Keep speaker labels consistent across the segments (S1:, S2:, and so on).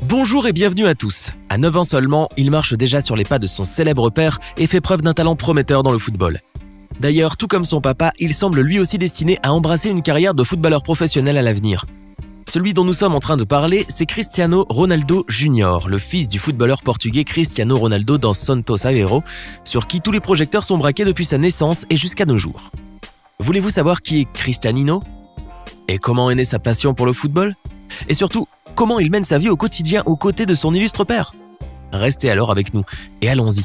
S1: Bonjour et bienvenue à tous. À 9 ans seulement, il marche déjà sur les pas de son célèbre père et fait preuve d'un talent prometteur dans le football. D'ailleurs, tout comme son papa, il semble lui aussi destiné à embrasser une carrière de footballeur professionnel à l'avenir. Celui dont nous sommes en train de parler, c'est Cristiano Ronaldo Junior, le fils du footballeur portugais Cristiano Ronaldo dos Santos Aveiro, sur qui tous les projecteurs sont braqués depuis sa naissance et jusqu'à nos jours. Voulez-vous savoir qui est Cristianino ? Et comment est née sa passion pour le football ? Et surtout, comment il mène sa vie au quotidien aux côtés de son illustre père ? Restez alors avec nous et allons-y.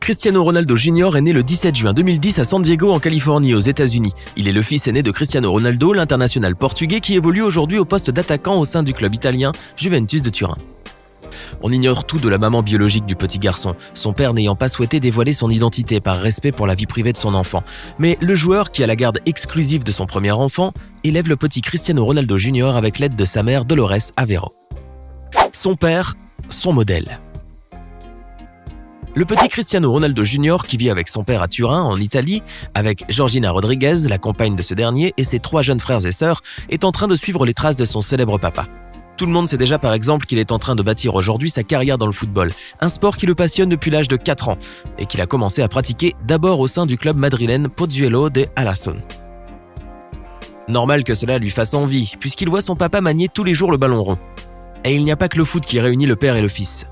S1: Cristiano Ronaldo Junior est né le 17 juin 2010 à San Diego en Californie aux États-Unis. Il est le fils aîné de Cristiano Ronaldo, l'international portugais qui évolue aujourd'hui au poste d'attaquant au sein du club italien Juventus de Turin. On ignore tout de la maman biologique du petit garçon, son père n'ayant pas souhaité dévoiler son identité par respect pour la vie privée de son enfant. Mais le joueur, qui a la garde exclusive de son premier enfant, élève le petit Cristiano Ronaldo Junior avec l'aide de sa mère Dolores Aveiro. Son père, son modèle. Le petit Cristiano Ronaldo Junior, qui vit avec son père à Turin, en Italie, avec Georgina Rodriguez, la compagne de ce dernier, et ses 3 jeunes frères et sœurs, est en train de suivre les traces de son célèbre papa. Tout le monde sait déjà par exemple qu'il est en train de bâtir aujourd'hui sa carrière dans le football, un sport qui le passionne depuis l'âge de 4 ans, et qu'il a commencé à pratiquer d'abord au sein du club madrilène Pozuelo de Alarcón. Normal que cela lui fasse envie, puisqu'il voit son papa manier tous les jours le ballon rond. Et il n'y a pas que le foot qui réunit le père et le fils.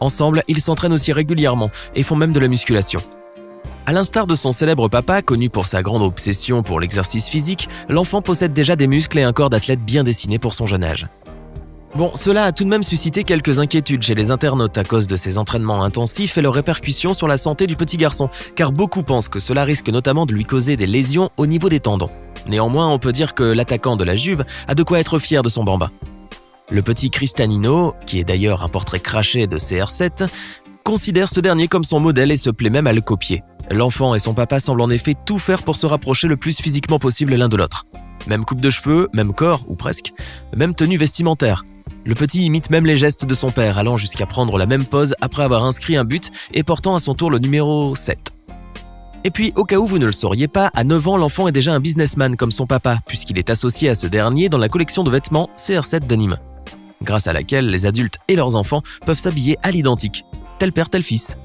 S1: Ensemble, ils s'entraînent aussi régulièrement et font même de la musculation. À l'instar de son célèbre papa, connu pour sa grande obsession pour l'exercice physique, l'enfant possède déjà des muscles et un corps d'athlète bien dessiné pour son jeune âge. Bon, cela a tout de même suscité quelques inquiétudes chez les internautes à cause de ses entraînements intensifs et leurs répercussions sur la santé du petit garçon, car beaucoup pensent que cela risque notamment de lui causer des lésions au niveau des tendons. Néanmoins, on peut dire que l'attaquant de la Juve a de quoi être fier de son bambin. Le petit Cristianino, qui est d'ailleurs un portrait craché de CR7, considère ce dernier comme son modèle et se plaît même à le copier. L'enfant et son papa semblent en effet tout faire pour se rapprocher le plus physiquement possible l'un de l'autre. Même coupe de cheveux, même corps, ou presque, même tenue vestimentaire. Le petit imite même les gestes de son père, allant jusqu'à prendre la même pose après avoir inscrit un but et portant à son tour le numéro 7. Et puis, au cas où vous ne le sauriez pas, à 9 ans, l'enfant est déjà un businessman comme son papa, puisqu'il est associé à ce dernier dans la collection de vêtements CR7 Denim, grâce à laquelle les adultes et leurs enfants peuvent s'habiller à l'identique, tel père, tel fils.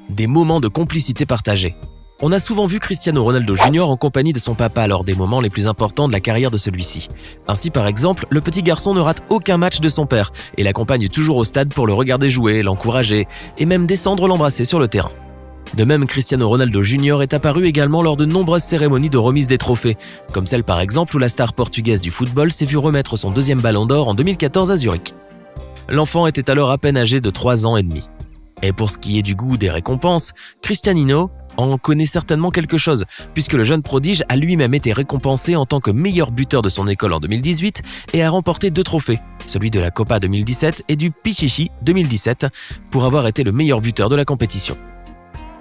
S1: Des moments de complicité partagés. On a souvent vu Cristiano Ronaldo Junior en compagnie de son papa lors des moments les plus importants de la carrière de celui-ci. Ainsi, par exemple, le petit garçon ne rate aucun match de son père et l'accompagne toujours au stade pour le regarder jouer, l'encourager et même descendre l'embrasser sur le terrain. De même, Cristiano Ronaldo Junior est apparu également lors de nombreuses cérémonies de remise des trophées, comme celle par exemple où la star portugaise du football s'est vue remettre son 2e ballon d'or en 2014 à Zurich. L'enfant était alors à peine âgé de 3 ans et demi. Et pour ce qui est du goût des récompenses, Cristianino en connaît certainement quelque chose, puisque le jeune prodige a lui-même été récompensé en tant que meilleur buteur de son école en 2018 et a remporté 2 trophées, celui de la Copa 2017 et du Pichichi 2017, pour avoir été le meilleur buteur de la compétition.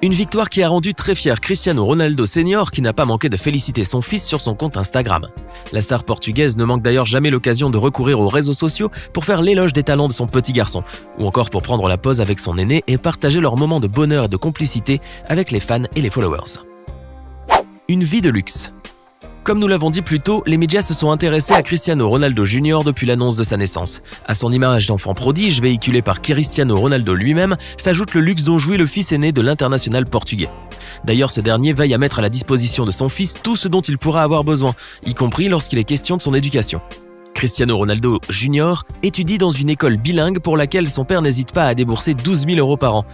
S1: Une victoire qui a rendu très fier Cristiano Ronaldo Senior, qui n'a pas manqué de féliciter son fils sur son compte Instagram. La star portugaise ne manque d'ailleurs jamais l'occasion de recourir aux réseaux sociaux pour faire l'éloge des talents de son petit garçon, ou encore pour prendre la pose avec son aîné et partager leurs moments de bonheur et de complicité avec les fans et les followers. Une vie de luxe. Comme nous l'avons dit plus tôt, les médias se sont intéressés à Cristiano Ronaldo Junior depuis l'annonce de sa naissance. À son image d'enfant prodige véhiculée par Cristiano Ronaldo lui-même, s'ajoute le luxe dont jouit le fils aîné de l'international portugais. D'ailleurs, ce dernier veille à mettre à la disposition de son fils tout ce dont il pourra avoir besoin, y compris lorsqu'il est question de son éducation. Cristiano Ronaldo Junior étudie dans une école bilingue pour laquelle son père n'hésite pas à débourser 12 000 € par an.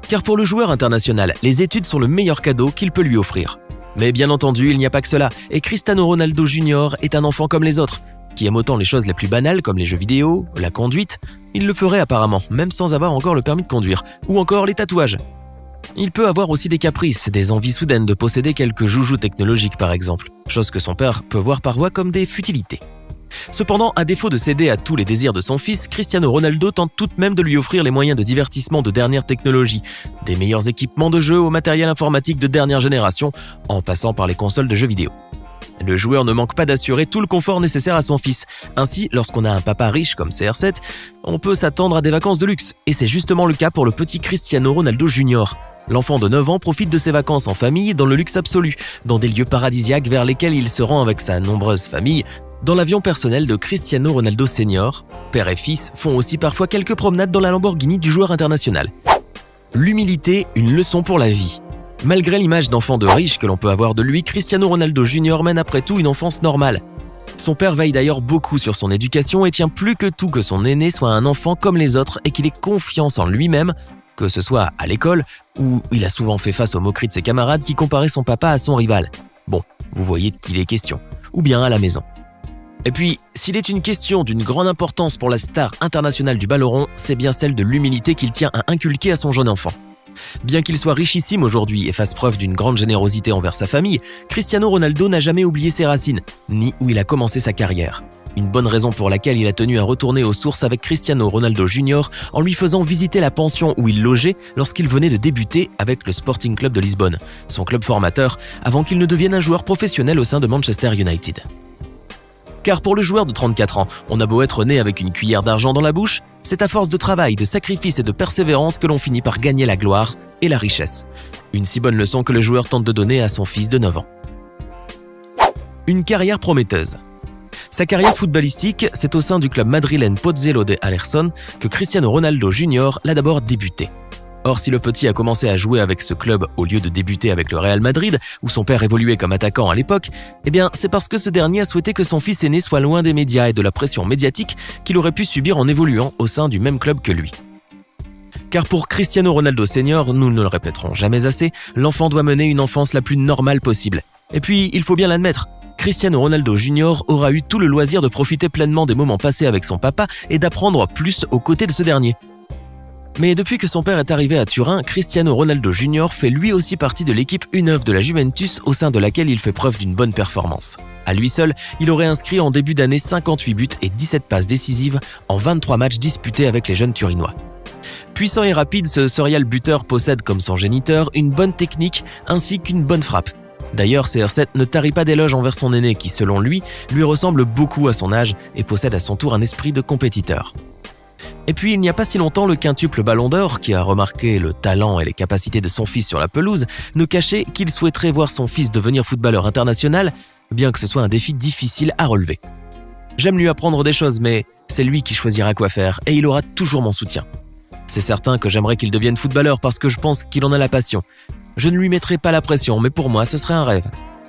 S1: Car pour le joueur international, les études sont le meilleur cadeau qu'il peut lui offrir. Mais bien entendu, il n'y a pas que cela, et Cristiano Ronaldo Junior est un enfant comme les autres, qui aime autant les choses les plus banales comme les jeux vidéo, la conduite, il le ferait apparemment, même sans avoir encore le permis de conduire, ou encore les tatouages. Il peut avoir aussi des caprices, des envies soudaines de posséder quelques joujoux technologiques par exemple, chose que son père peut voir parfois comme des futilités. Cependant, à défaut de céder à tous les désirs de son fils, Cristiano Ronaldo tente tout de même de lui offrir les moyens de divertissement de dernière technologie, des meilleurs équipements de jeu au matériel informatique de dernière génération, en passant par les consoles de jeux vidéo. Le joueur ne manque pas d'assurer tout le confort nécessaire à son fils. Ainsi, lorsqu'on a un papa riche comme CR7, on peut s'attendre à des vacances de luxe. Et c'est justement le cas pour le petit Cristiano Ronaldo Junior. L'enfant de 9 ans profite de ses vacances en famille dans le luxe absolu, dans des lieux paradisiaques vers lesquels il se rend avec sa nombreuse famille, dans l'avion personnel de Cristiano Ronaldo Senior. Père et fils font aussi parfois quelques promenades dans la Lamborghini du joueur international. L'humilité, une leçon pour la vie. Malgré l'image d'enfant de riche que l'on peut avoir de lui, Cristiano Ronaldo Jr. mène après tout une enfance normale. Son père veille d'ailleurs beaucoup sur son éducation et tient plus que tout que son aîné soit un enfant comme les autres et qu'il ait confiance en lui-même, que ce soit à l'école, où il a souvent fait face aux moqueries de ses camarades qui comparaient son papa à son rival. Bon, vous voyez de qui il est question. Ou bien à la maison. Et puis, s'il est une question d'une grande importance pour la star internationale du ballon rond, c'est bien celle de l'humilité qu'il tient à inculquer à son jeune enfant. Bien qu'il soit richissime aujourd'hui et fasse preuve d'une grande générosité envers sa famille, Cristiano Ronaldo n'a jamais oublié ses racines, ni où il a commencé sa carrière. Une bonne raison pour laquelle il a tenu à retourner aux sources avec Cristiano Ronaldo Jr. en lui faisant visiter la pension où il logeait lorsqu'il venait de débuter avec le Sporting Club de Lisbonne, son club formateur, avant qu'il ne devienne un joueur professionnel au sein de Manchester United. Car pour le joueur de 34 ans, on a beau être né avec une cuillère d'argent dans la bouche, c'est à force de travail, de sacrifice et de persévérance que l'on finit par gagner la gloire et la richesse. Une si bonne leçon que le joueur tente de donner à son fils de 9 ans. Une carrière prometteuse. Sa carrière footballistique, c'est au sein du club madrilène Pozuelo de Alerson que Cristiano Ronaldo Jr. l'a d'abord débuté. Or, si le petit a commencé à jouer avec ce club au lieu de débuter avec le Real Madrid, où son père évoluait comme attaquant à l'époque, eh bien, c'est parce que ce dernier a souhaité que son fils aîné soit loin des médias et de la pression médiatique qu'il aurait pu subir en évoluant au sein du même club que lui. Car pour Cristiano Ronaldo Senior, nous ne le répéterons jamais assez, l'enfant doit mener une enfance la plus normale possible. Et puis, il faut bien l'admettre, Cristiano Ronaldo Jr. aura eu tout le loisir de profiter pleinement des moments passés avec son papa et d'apprendre plus aux côtés de ce dernier. Mais depuis que son père est arrivé à Turin, Cristiano Ronaldo Jr. fait lui aussi partie de l'équipe U9 de la Juventus au sein de laquelle il fait preuve d'une bonne performance. À lui seul, il aurait inscrit en début d'année 58 buts et 17 passes décisives en 23 matchs disputés avec les jeunes Turinois. Puissant et rapide, ce serial buteur possède comme son géniteur une bonne technique ainsi qu'une bonne frappe. D'ailleurs, CR7 ne tarit pas d'éloges envers son aîné qui, selon lui ressemble beaucoup à son âge et possède à son tour un esprit de compétiteur. Et puis, il n'y a pas si longtemps, le quintuple Ballon d'Or, qui a remarqué le talent et les capacités de son fils sur la pelouse, nous cachait qu'il souhaiterait voir son fils devenir footballeur international, bien que ce soit un défi difficile à relever. J'aime lui apprendre des choses, mais c'est lui qui choisira quoi faire et il aura toujours mon soutien. C'est certain que j'aimerais qu'il devienne footballeur parce que je pense qu'il en a la passion. Je ne lui mettrai pas la pression, mais pour moi, ce serait un rêve.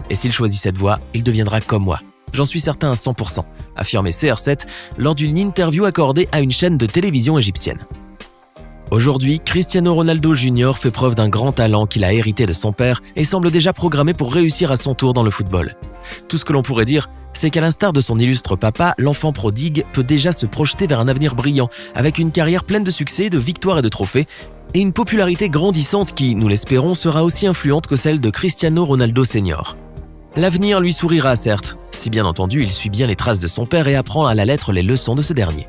S1: Et s'il choisit cette voie, il deviendra comme moi. J'en suis certain à 100%, affirmait CR7 lors d'une interview accordée à une chaîne de télévision égyptienne. Aujourd'hui, Cristiano Ronaldo Jr. fait preuve d'un grand talent qu'il a hérité de son père et semble déjà programmé pour réussir à son tour dans le football. Tout ce que l'on pourrait dire, c'est qu'à l'instar de son illustre papa, l'enfant prodigue peut déjà se projeter vers un avenir brillant, avec une carrière pleine de succès, de victoires et de trophées, et une popularité grandissante qui, nous l'espérons, sera aussi influente que celle de Cristiano Ronaldo Senior. L'avenir lui sourira certes, si bien entendu il suit bien les traces de son père et apprend à la lettre les leçons de ce dernier.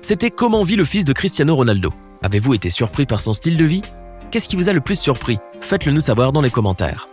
S1: C'était comment vit le fils de Cristiano Ronaldo. Avez-vous été surpris par son style de vie ? Qu'est-ce qui vous a le plus surpris ? Faites-le nous savoir dans les commentaires.